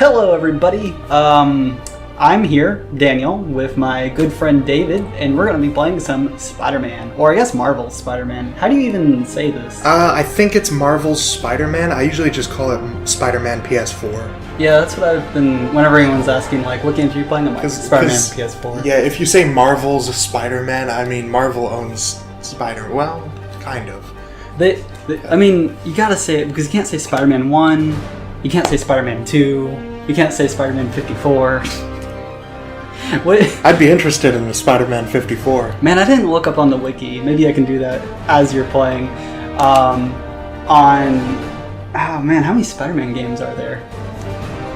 Hello, everybody. I'm here, Daniel, with my good friend David, and we're going to be playing some Spider-Man, or I guess Marvel's Spider-Man. How do you even say this? I think it's Marvel's Spider-Man. I usually just call it Spider-Man PS4. Yeah, that's what I've been. Whenever anyone's asking, like, what games are you playing? I'm like, Spider-Man PS4. Yeah, if you say Marvel's Spider-Man, I mean Marvel owns Spider. Well, kind of. I mean, you gotta say it because you can't say Spider-Man 1, you can't say Spider-Man 2, you can't say Spider-Man 54. What? I'd be interested in the Spider-Man 54. Man, I didn't look up on the wiki. Maybe I can do that as you're playing. Oh man, how many Spider-Man games are there?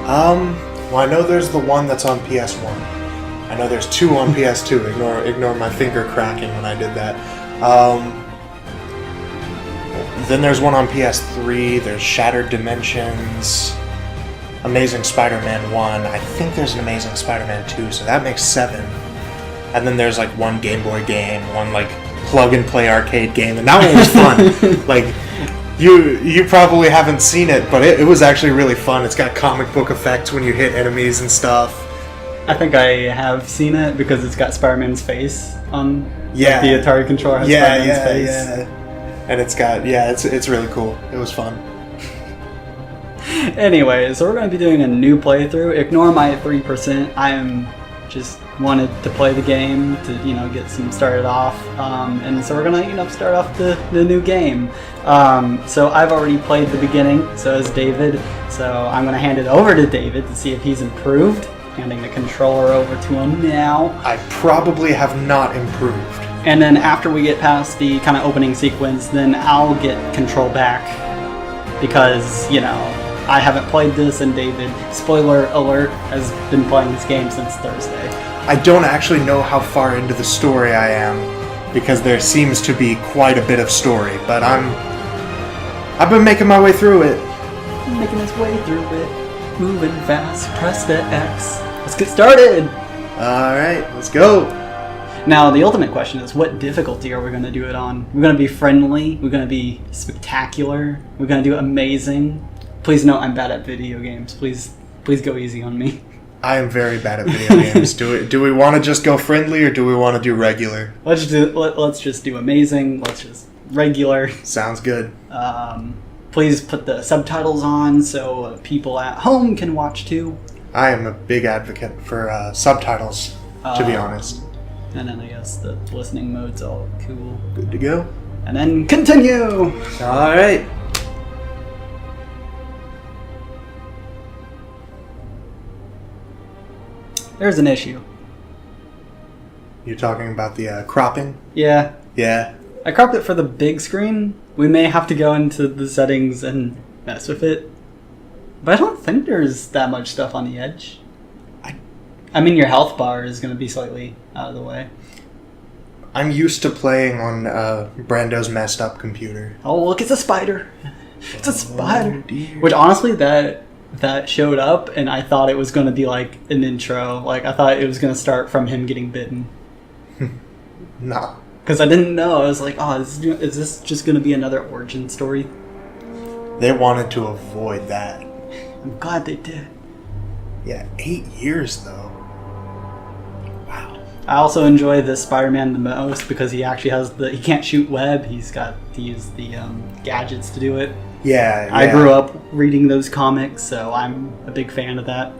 Well, I know there's the one that's on PS1. I know there's two on PS2. Ignore my finger cracking when I did that. Then there's one on PS3. There's Shattered Dimensions, Amazing Spider-Man 1. I think there's an Amazing Spider-Man 2, so that makes 7. And then there's like one Game Boy game, one like plug-and-play arcade game, and that one was fun. Like, you probably haven't seen it, but it was actually really fun. It's got comic book effects when you hit enemies and stuff. I think I have seen it because it's got Spider-Man's face on the Atari controller. Has Spider-Man's face. Yeah. And it's got, it's really cool. It was fun. Anyway, so we're going to be doing a new playthrough. Ignore my 3%. I am just wanted to play the game to, get some started off. And so we're going to, start off the new game. So I've already played the beginning, so has David. So I'm going to hand it over to David to see if he's improved. Handing the controller over to him now. I probably have not improved. And then after we get past the kind of opening sequence, then I'll get control back. Because, I haven't played this, and David, spoiler alert, has been playing this game since Thursday. I don't actually know how far into the story I am, because there seems to be quite a bit of story, but I've been making my way through it. Making his way through it. Moving fast, press the X. Let's get started! Alright, let's go! Now, the ultimate question is, what difficulty are we going to do it on? We're going to be friendly, we're going to be spectacular, we're going to do amazing. Please note, I'm bad at video games. Please go easy on me. I am very bad at video games. Do we want to just go friendly, or do we want to do regular? Let's just do amazing. Let's just regular. Sounds good. Please put the subtitles on so people at home can watch too. I am a big advocate for subtitles, to be honest. And then I guess the listening mode's all cool. Good to go. And then continue! Alright. There's an issue. You're talking about the cropping? Yeah. Yeah. I cropped it for the big screen. We may have to go into the settings and mess with it. But I don't think there's that much stuff on the edge. I mean, your health bar is going to be slightly out of the way. I'm used to playing on Brando's messed up computer. Oh, look, it's a spider. It's a spider. Dear. Which, honestly, that showed up, and I thought it was going to be like an intro. Like, I thought it was going to start from him getting bitten. Nah. Because I didn't know. I was like, oh, is this just going to be another origin story? They wanted to avoid that. I'm glad they did. Yeah, 8 years, though. Wow. I also enjoy this Spider-Man the most because he actually has he can't shoot web. He's got to use the gadgets to do it. Yeah. I grew up reading those comics, so I'm a big fan of that.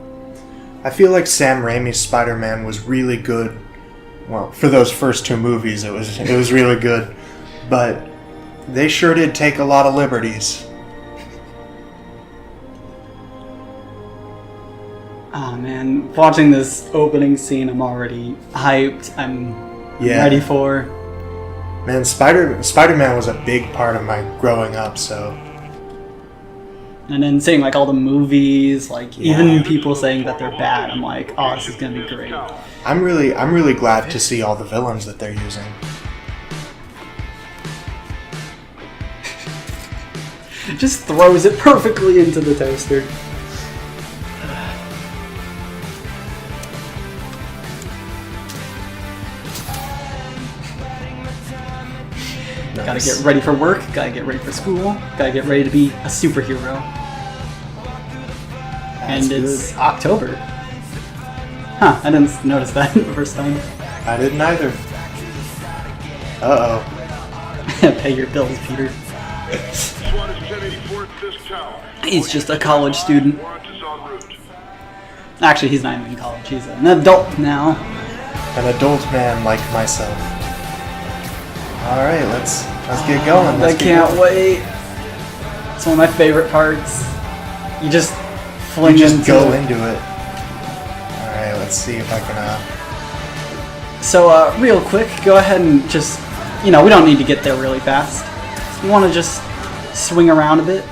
I feel like Sam Raimi's Spider-Man was really good. Well, for those first 2 movies, it was really good. But they sure did take a lot of liberties. Oh man, watching this opening scene, I'm already hyped. I'm ready for. Man, Spider-Man was a big part of my growing up, so. And then seeing like all the movies, like even people saying that they're bad, I'm like, oh, this is gonna be great. I'm really glad to see all the villains that they're using. Just throws it perfectly into the toaster. Nice. Gotta get ready for work, gotta get ready for school, gotta get ready to be a superhero. and it's October. Huh, I didn't notice that the first time. I didn't either. Uh-oh. Pay your bills, Peter. He's just a college student. Actually, he's not even in college. He's an adult now. An adult man like myself. Alright, let's get going. I can't wait. It's one of my favorite parts. You just fling go into it. Alright, let's see if I can So real quick, go ahead and just, we don't need to get there really fast. You want to just swing around a bit?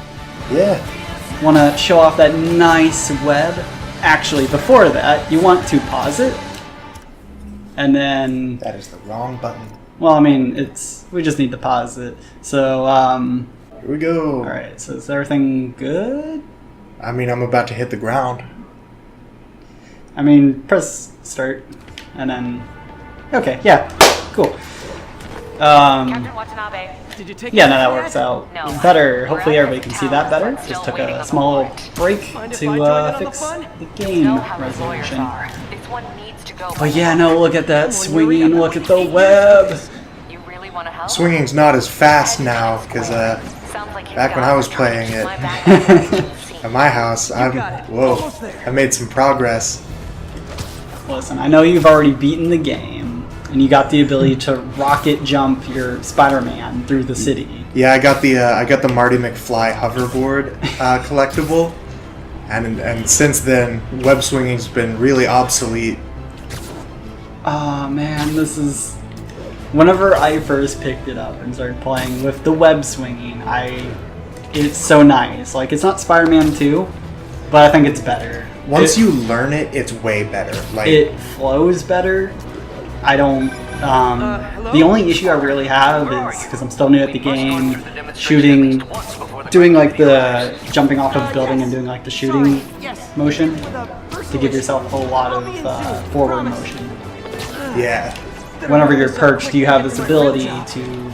Yeah. Want to show off that nice web? Actually, before that, you want to pause it. And then... That is the wrong button. Well, I mean, we just need to pause it. So, Here we go. Alright, so is everything good? I mean, I'm about to hit the ground. I mean, press start, and then... Okay, yeah, cool. Captain Watanabe. Did you take yeah, no, that works out better. Hopefully everybody can see that better. Just took a small little break to fix the game resolution. But yeah, no, look at that swinging, look at the web! Swinging's not as fast now, because back when I was playing it at my house, I made some progress. Listen, I know you've already beaten the game, and you got the ability to rocket jump your Spider-Man through the city. Yeah, I got the Marty McFly hoverboard collectible, and since then, web swinging's been really obsolete. Oh man, this is... Whenever I first picked it up and started playing with the web swinging, it's so nice. Like, it's not Spider-Man 2, but I think it's better. Once you learn it, it's way better. Like, it flows better. I don't... the only issue I really have is, because I'm still new at the game, doing like the jumping off of a building and doing like the shooting motion to give yourself a lot of forward motion. Yeah. Whenever you're perched, you have this ability to,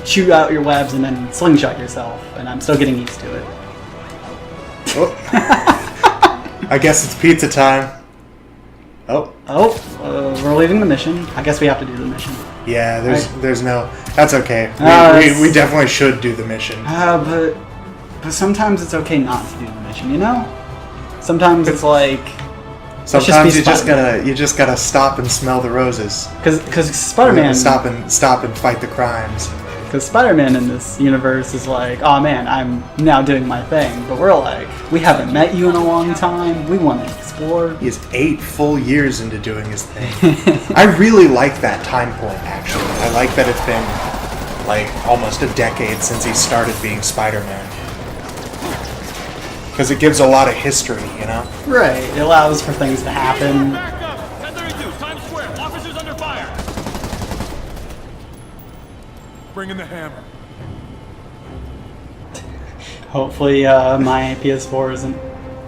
shoot out your webs and then slingshot yourself, and I'm still getting used to it. Oh. I guess it's pizza time. We're leaving the mission. I guess we have to do the mission. Yeah, there's no... That's okay. We definitely should do the mission. But sometimes it's okay not to do the mission, Sometimes it's like... Sometimes you just gotta stop and smell the roses. Because Spider-Man... Stop and fight the crimes. Because Spider-Man in this universe is like, oh man, I'm now doing my thing. But we're like, we haven't met you in a long time. We want to explore. He is 8 full years into doing his thing. I really like that time point, actually. I like that it's been, like, almost a decade since he started being Spider-Man. Because it gives a lot of history, Right. It allows for things to happen. Bring in the hammer. Hopefully my PS4 isn't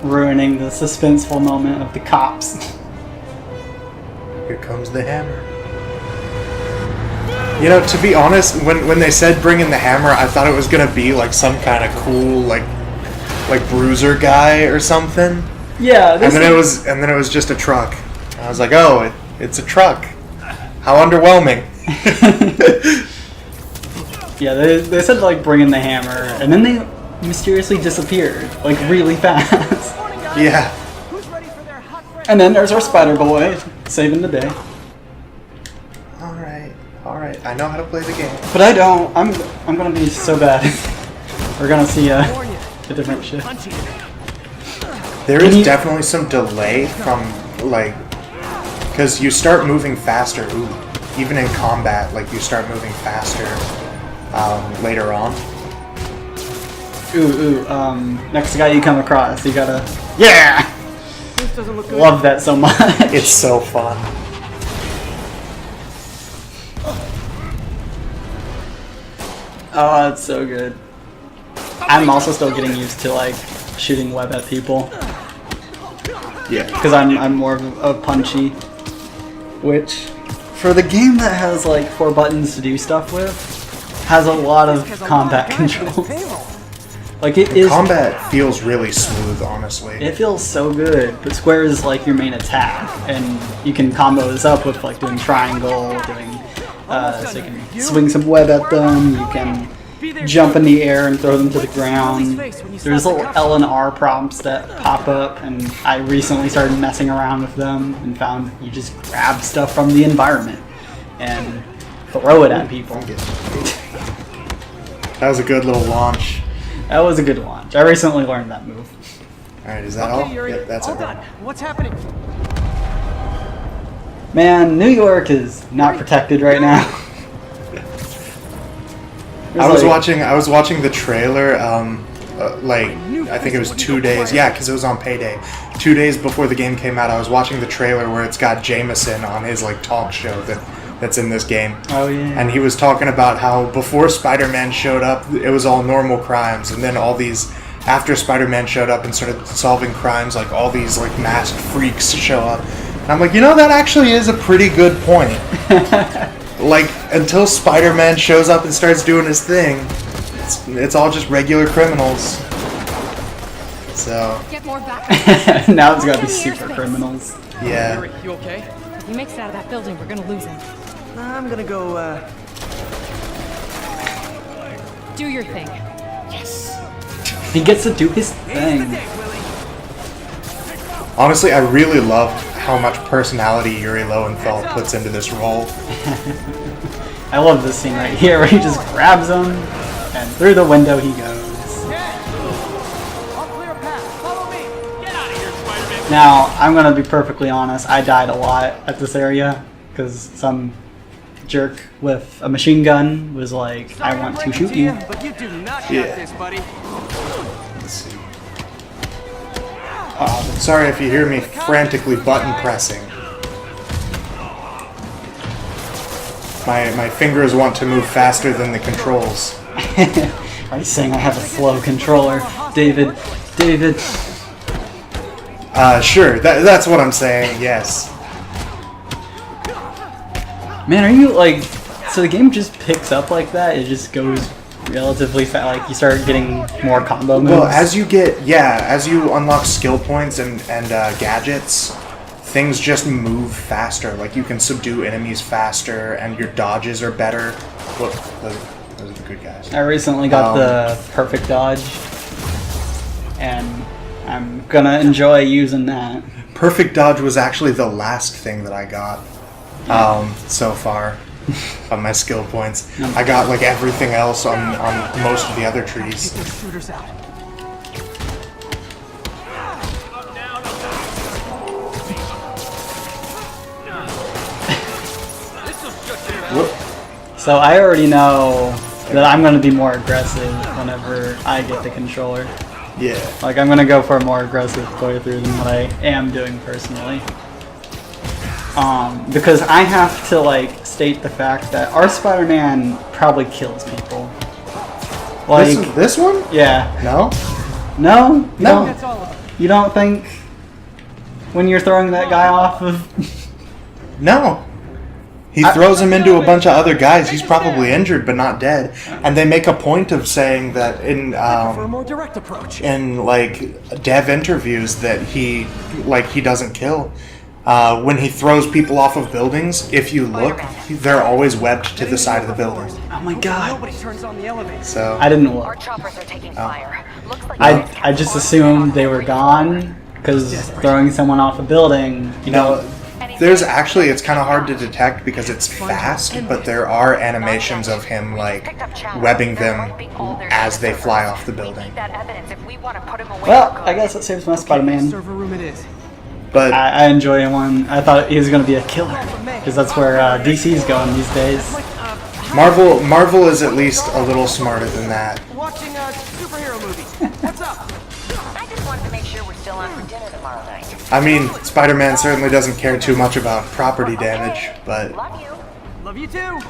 ruining the suspenseful moment of the cops. Here comes the hammer. To be honest, when they said bring in the hammer, I thought it was gonna be like some kind of cool like bruiser guy or something. Yeah. And then it was just a truck. I was like, oh, it's a truck. How underwhelming. Yeah, they said bring in the hammer, and then they mysteriously disappeared, really fast. Yeah. And then there's our Spider Boy, saving the day. Alright, I know how to play the game. But I don't. I'm gonna be so bad. We're gonna see a different shit. There is definitely some delay from, because you start moving faster. Ooh, even in combat, you start moving faster later on. Next guy you come across, you gotta... Yeah! This doesn't look good. Love that so much. It's so fun. Oh, it's so good. I'm also still getting used to, shooting web at people. Yeah. Because I'm more of a punchy. Which, for the game that has, 4 buttons to do stuff with, has a lot of combat controls. Like it is. Combat feels really smooth, honestly. It feels so good, but square is like your main attack, and you can combo this up with like doing triangle, doing so you can swing some web at them. You can jump in the air and throw them to the ground. There's little L and R prompts that pop up, and I recently started messing around with them and found you just grab stuff from the environment and throw it at people. That was a good little launch. That was a good launch. I recently learned that move. Alright, is that all? Yuri, Yep, that's all it. done. What's happening? Man, New York is not protected right now. I was watching the trailer, like, I think it was 2 days, yeah, because it was on payday. 2 days before the game came out, I was watching the trailer where it's got Jameson on his, like, talk show that's in this game. Oh, yeah. And he was talking about how before Spider-Man showed up, it was all normal crimes, and then all these, after Spider-Man showed up and started solving crimes, like, all these, like, masked freaks show up. And I'm like, you know, that actually is a pretty good point. Like, until Spider-Man shows up and starts doing his thing, it's all just regular criminals. So, Get more back. Now it's gotta be super criminals. yeah. Yuri, you okay? If he makes it out of that building, we're gonna lose him. I'm gonna go, Do your thing. He gets to do his thing. Honestly, I really loved how much personality Yuri Lowenthal puts into this role. I love this scene right here where he just grabs him and through the window he goes. I'll clear a path. Follow me. Get out of here, Spider-Man. Now, I'm gonna be perfectly honest, I died a lot at this area because some jerk with a machine gun was like, I want to shoot you. But you do not got Yeah. this, buddy. Let's see. Sorry if you hear me frantically button pressing. My fingers want to move faster than the controls. Are you saying I have a slow controller? David. Sure, that's what I'm saying, yes. Man, are you like... So the game just picks up like that? It just goes relatively fast? Like you start getting more combo moves? Well, as you unlock skill points and gadgets, things just move faster. Like, you can subdue enemies faster, and your dodges are better. Look, those are the good guys. I recently got the perfect dodge, and I'm gonna enjoy using that. Perfect dodge was actually the last thing that I got so far on my skill points. I got like everything else on most of the other trees. Get those shooters out. So I already know that I'm gonna be more aggressive whenever I get the controller. Yeah. Like, I'm gonna go for a more aggressive playthrough than what I am doing personally. Because I have to, like, state the fact that our Spider-Man probably kills people. Like, This one? yeah. No? No? No. That's all of them. You don't think when you're throwing that guy off of... No. He throws him into a bunch of other guys. He's probably injured, but not dead. And they make a point of saying that For a more direct approach. in like dev interviews that he doesn't kill. When he throws people off of buildings, if you look, they're always webbed to the side of the building. Oh my god. Nobody turns on the elevator. So I didn't Our look. choppers are taking fire. Looks like I just assumed they were gone, because throwing someone off a building, you know... there's actually, it's kind of hard to detect because it's fast, but there are animations of him like webbing them as they fly off the building. Well, I guess it saves my Spider-Man. Server room it is. But I enjoy one. I thought he was going to be a killer, because that's where DC's going these days. Marvel is at least a little smarter than that. Watching a superhero movie. What's up? I just wanted to make sure we're still on for dinner tomorrow night. I mean, Spider-Man certainly doesn't care too much about property damage, but Love you. Love you too.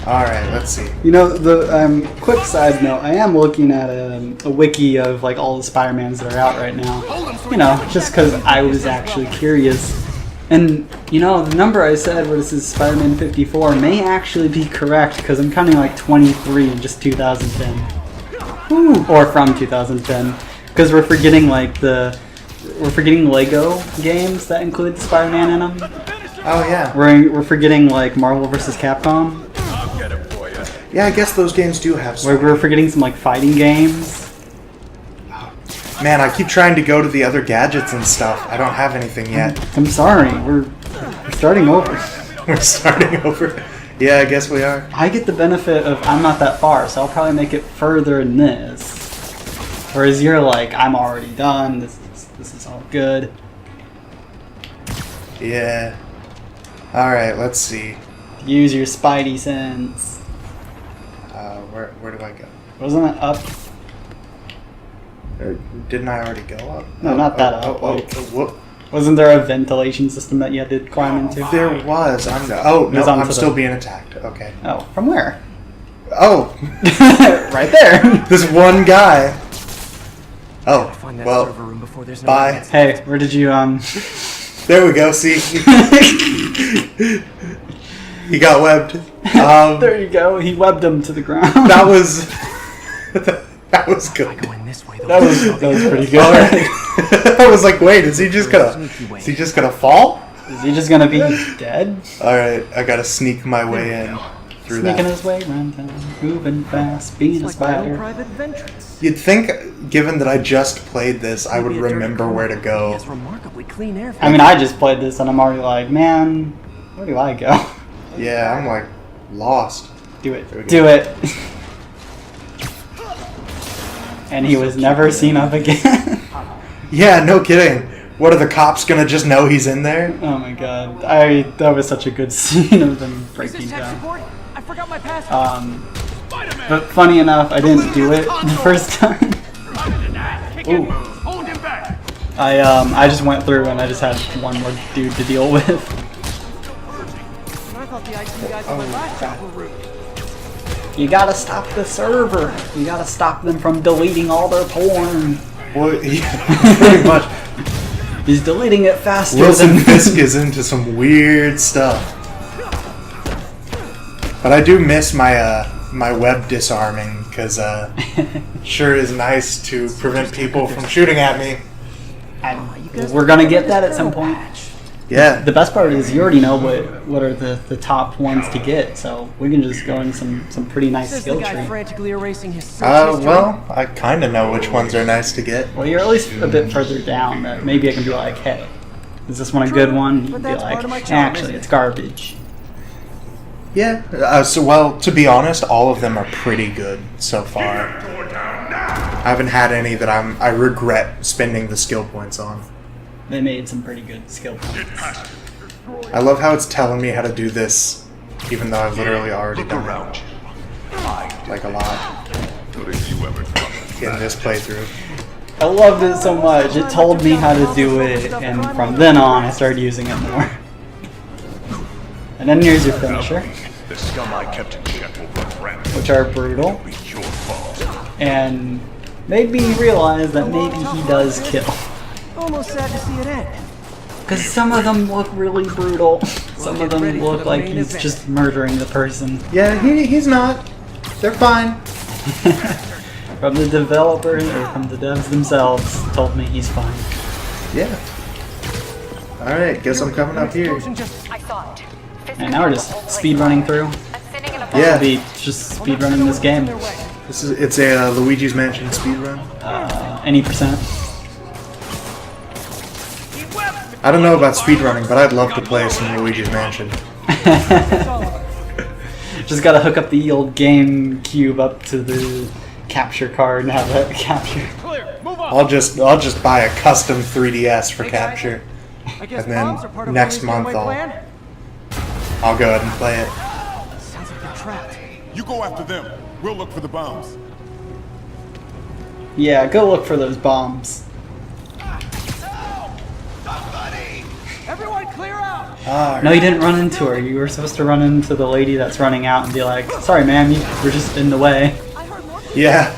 alright, let's see. You know, the quick side note, I am looking at a wiki of like all the Spider-Mans that are out right now. You know, just because I was actually curious. And, you know, the number I said where this is Spider-Man 54 may actually be correct, because I'm counting like 23 in just 2010. Ooh. Or from 2010. Because we're forgetting like we're forgetting Lego games that include Spider-Man in them. Oh yeah. We're forgetting like Marvel vs. Capcom. I'll get it for you. Yeah, I guess those games do have some. We're forgetting some like fighting games. Man, I keep trying to go to the other gadgets and stuff. I don't have anything yet. I'm sorry, we're starting over. We're starting over. Yeah, I guess we are. I get the benefit of I'm not that far, so I'll probably make it further in this. Whereas you're like, I'm already done. This is all good. Yeah. Alright, let's see. Use your Spidey sense. Where do I go? Wasn't it up? Didn't I already go up? No, not that up. Whoop. Wasn't there a ventilation system that you had to climb into? There was. No, was onto I'm the- still being attacked. Okay. Oh, from where? Oh, Right there. this one guy. Oh, Find that well, server room before there's no bye. evidence. Hey, where did you There we go. See, he got webbed. There you go. He webbed him to the ground. That was that was good. Going this way, though. that was pretty good. All right. I was like, wait, is he just gonna fall? Is he just gonna be dead? All right, I gotta sneak my way in through Sneaking that. his way around town, moving fast, being a It's like my own spider. private ventrance. You'd think, given that I just played this, I would Maybe a dirty remember corner. where to He go. has remarkably clean air. I mean, I just played this and I'm already like, man, where do I go? Yeah, I'm like lost. Do it. There we go. Do it. And he was never seen of again. Yeah, no kidding. What are the cops gonna just know he's in there? Oh my god. That was such a good scene of them Is breaking this tech down. support? I forgot my password. But funny enough, I didn't do it the first time. Ooh. Hold him back. I just went through and I just had one more dude to deal with. And I thought the IT guys on my last job were rude. You gotta stop the server. You gotta stop them from deleting all their porn. Well, yeah, pretty much. He's deleting it faster Wilson than Fisk is into some weird stuff. But I do miss my my web disarming, because sure is nice to prevent people from shooting at me. We're gonna get that at some point. Yeah. The best part is you already know what are the top ones to get, so we can just go in some pretty nice Says the skill guy tree. frantically erasing his search history. Well, I kind of know which ones are nice to get. Well, you're at least a bit further down. That maybe I can be like, hey, is this one a good one? You can but be that's part of my like, charm, actually, isn't it's garbage. Yeah. Well, to be honest, all of them are pretty good so far. I haven't had any that I regret spending the skill points on. They made some pretty good skill points. I love how it's telling me how to do this, even though I've literally already done it. Like a lot in this playthrough. I loved it so much. It told me how to do it, and from then on, I started using it more. And then here's your finisher, The scum I kept in check will run rampant. which are brutal, Be your fault. and made me realize that maybe he does kill. Almost sad to see it end. Because some of them look really brutal. Some of them look like he's just murdering the person. Yeah, he's not. They're fine. From the developers or from the devs themselves told me he's fine. Yeah. Alright, guess I'm coming up here. Explosion just I saw it. And now we're just speed running through. I'm sitting in a Yeah. We'll be just speed running this game. It's a Luigi's Mansion speedrun. Any percent. I don't know about speedrunning, but I'd love to play some Luigi's Mansion. Just gotta hook up the old GameCube up to the capture card and have that capture. I'll just buy a custom 3DS for capture. I guess And then bombs are part of next Willie's month getaway I'll- plan? I'll go ahead and play it. Sounds like they're trapped. You go after them. We'll look for the bombs. Yeah, go look for those bombs. Everyone clear out! Alright. No, you didn't run into her. You were supposed to run into the lady that's running out and be like, sorry ma'am, you were just in the way. I heard more Yeah.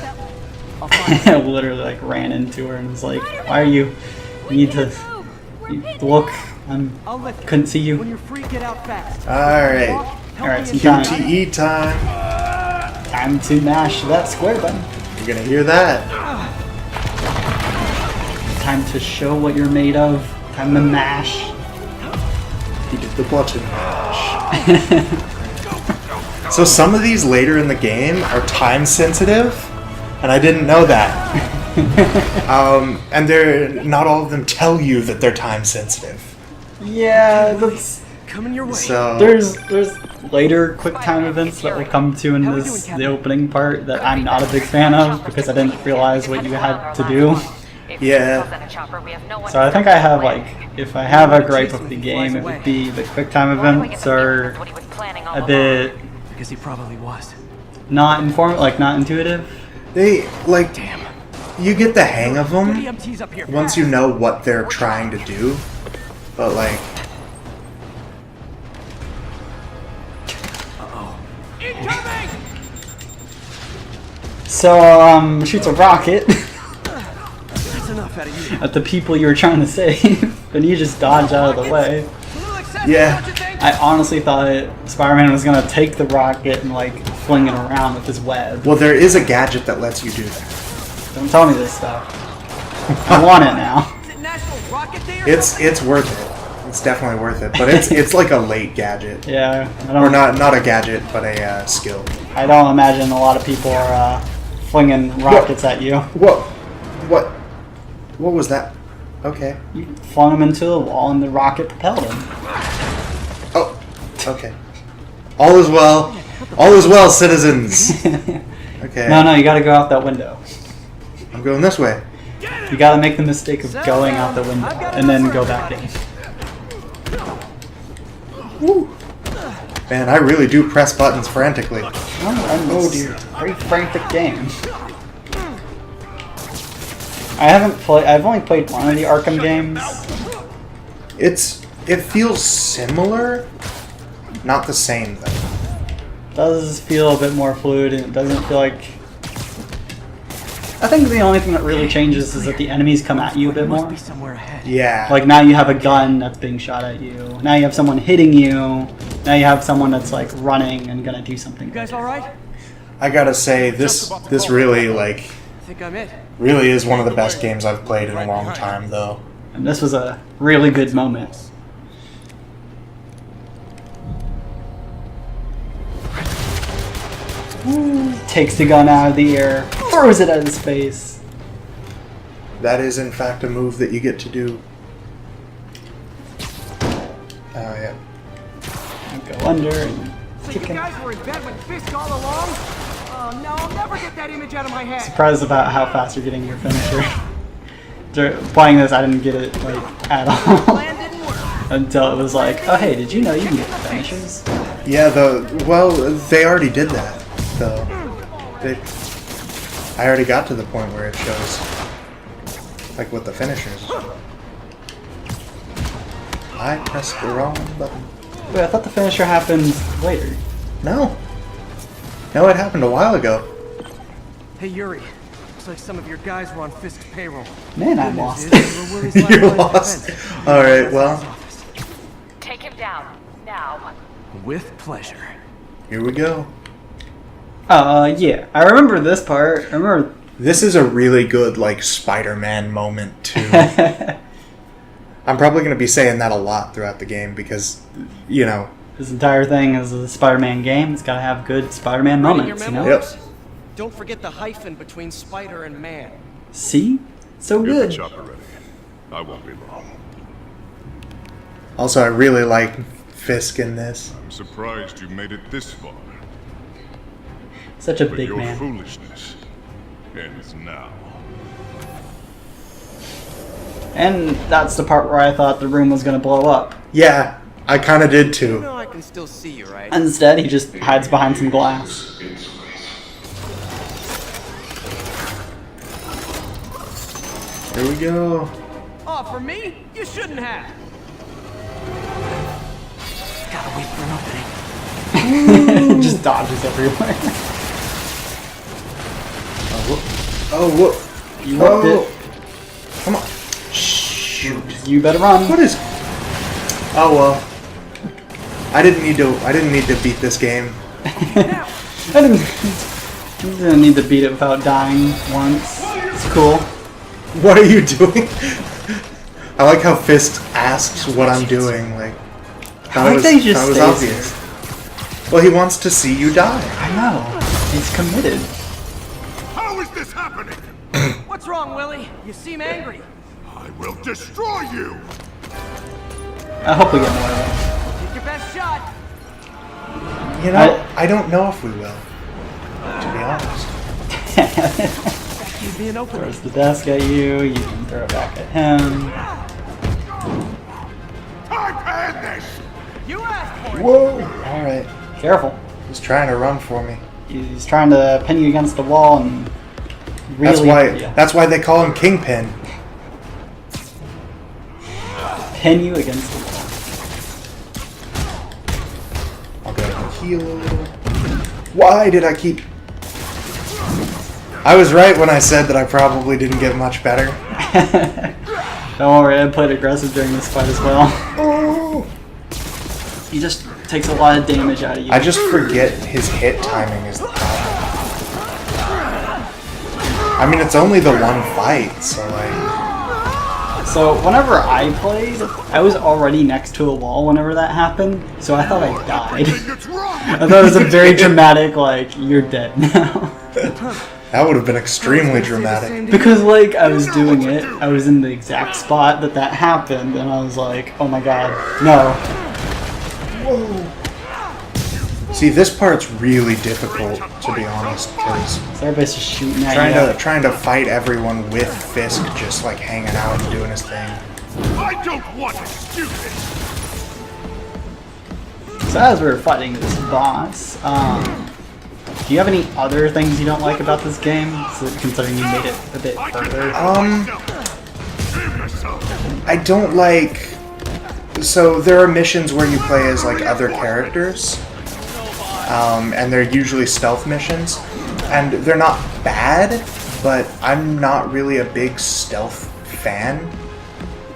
I literally like ran into her and was like, why are you, you need to Look, I'll let couldn't see When you. you're free, get out fast. Alright. Alright, some Help time. me QTE time. Time to mash that square button. You're gonna hear that. Time to show what you're made of. Time to mash. He did the button mash. So some of these later in the game are time sensitive, and I didn't know that. And not all of them tell you that they're time sensitive. Yeah, that's... Coming your way. So There's later quick time events that we'll come to in the opening part that I'm not a big fan of because I didn't realize what you had to do. Yeah. So I think I have like, if I have a gripe with the game, it would be the quick time events are a bit Because he probably was. not not intuitive. they like you get the hang of them EMT's up here. once you know what they're trying to do, but like Incoming! So shoots a rocket That's enough out of you. at the people you were trying to save, and you just dodge out of the way. A little excessive, Yeah. don't you think? I honestly thought Spider-Man was gonna take the rocket and like fling it around with his web. well, there is a gadget that lets you do that. Don't tell me this stuff. I want it now. Is it National Rocket Day or It's worth it. It's definitely worth it, but it's like a late gadget, Yeah, or not a gadget, but a skill. I don't imagine a lot of people are flinging rockets at you. Whoa, what was that? Okay. You flung him into the wall and the rocket propelled him. Oh, okay. All is well. All is well, citizens. Okay. No, you gotta go out that window. I'm going this way. You gotta make the mistake of going out the window and then go back in. Man, I really do press buttons frantically. Oh dear. Very frantic game. I've only played one of the Arkham games. It feels similar, not the same though. It does feel a bit more fluid and it doesn't feel like... I think the only thing that really changes is that the enemies come at you a bit must more. be somewhere ahead. Yeah. Like now you have a gun that's being shot at you. Now you have someone hitting you. Now you have someone that's like running and gonna do something. You guys alright? I gotta say this really I think I'm it. really is one of the best games I've played in a long time though. And this was a really good moment. Takes the gun out of the air, throws it at his face. That is in fact a move that you get to do. Oh yeah. Go under and So kick you him. guys were in bed with Fisk all along? Oh no, I'll never get that image out of my head. Surprised about how fast you're getting your finisher. Playing this, I didn't get it like at all Plan didn't work. until it was like, oh hey, did you know you can get finishers? Yeah, they already did that though. I already got to the point where it shows like what the finishers. I pressed the wrong button. Wait, I thought the finisher happened later. No, it happened a while ago. Hey Yuri, looks like some of your guys were on Fisk's payroll. Man, I'm Good news lost. is you were Willie's last You're line of lost. defense. All right, well, Take him down now. With pleasure. here we go. Yeah, I remember this part. I remember. This is a really good like Spider-Man moment too. I'm probably going to be saying that a lot throughout the game because, you know. This entire thing is a Spider-Man game. It's gotta have good Spider-Man Writing moments, your you know? memos? Yep. Don't forget the hyphen between spider and man. See? So Get the good. chopper ready. I won't be long. Also, I really like Fisk in this. I'm surprised you made it this far. Such a But big your man. foolishness ends now. And that's the part where I thought the room was gonna blow up. Yeah, I kind of did You too. know I can still see you, right? Instead, he just hides behind some glass. Here we go. Oh, for me? You shouldn't have. Gotta wait for an opening. Just dodges everywhere. Oh, whoop. You whipped it. Come on. Shoot. You better run. What is? Oh well. I didn't need to beat this game. I didn't need to beat it without dying once. It's cool. What are you doing? I like how Fist asks what I'm doing. Like, Why don't they just that was stay obvious. Well, he wants to see you die. I know. He's committed. How is this happening? What's wrong, Willie? You seem angry. I will destroy you! I hope we get more of it. Take your best shot. You know, I don't know if we will. To be honest. You'd be an opening. Throws the desk at you. You can throw it back at him. I planned this! You asked for it. Whoa! All right. Careful. He's trying to run for me. He's trying to pin you against the wall and really. That's why they call him Kingpin. Pin you against the wall. I'll go ahead and heal a little. Why did I keep... I was right when I said that I probably didn't get much better. Don't worry, I played aggressive during this fight as well. Oh. He just takes a lot of damage out of you. I just forget his hit timing is the problem. I mean, it's only the one fight, so like... So whenever I played, I was already next to a wall whenever that happened, so I thought I died. It's wrong! I thought it was a very dramatic, like, you're dead now. That would have been extremely dramatic. Because, like, I was doing it, I was in the exact spot that happened, and I was like, oh my god, no. Whoa. See, this part's really difficult, to be honest, because So everybody's just shooting at you. trying to fight everyone with Fisk just like hanging out and doing his thing. I don't want excuses! So as we were fighting this boss, do you have any other things you don't like about this game, considering you made it a bit further? I don't like... So there are missions where you play as like other characters, and they're usually stealth missions, and they're not bad, but I'm not really a big stealth fan.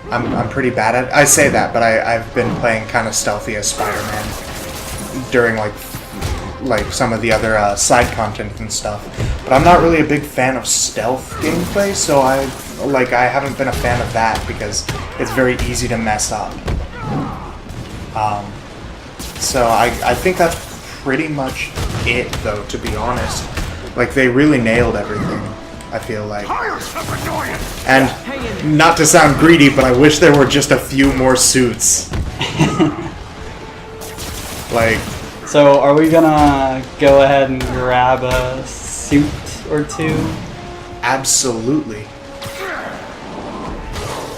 I'm pretty bad at it. I say that, but I've been playing kind of stealthy as Spider-Man during like some of the other side content and stuff. But I'm not really a big fan of stealth gameplay, so I haven't been a fan of that because it's very easy to mess up. So I think that's pretty much it, though, to be honest. Like, they really nailed everything, I feel like. And not to sound greedy, but I wish there were just a few more suits. Like... So, are we gonna go ahead and grab a suit or two? Absolutely.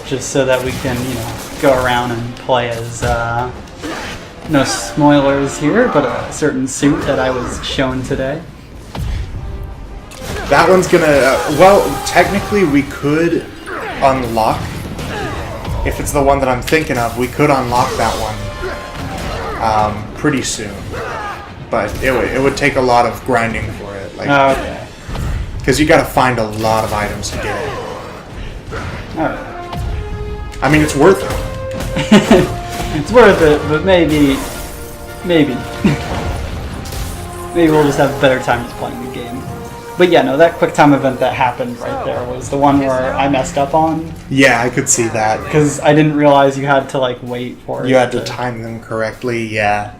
Just so that we can, go around and play as, no spoilers here, but a certain suit that I was shown today. That one's gonna... well, technically we could unlock... If it's the one that I'm thinking of, we could unlock that one pretty soon. But it would take a lot of grinding for it. Like, okay. Because you gotta find a lot of items to get it. Alright. I mean, it's worth it. It's worth it, but maybe maybe we'll just have a better time just playing the game. But yeah, no, that quick time event that happened right there was the one where I messed up on. Yeah, I could see that. Because I didn't realize you had to, like, wait for it. You had to time them correctly, yeah.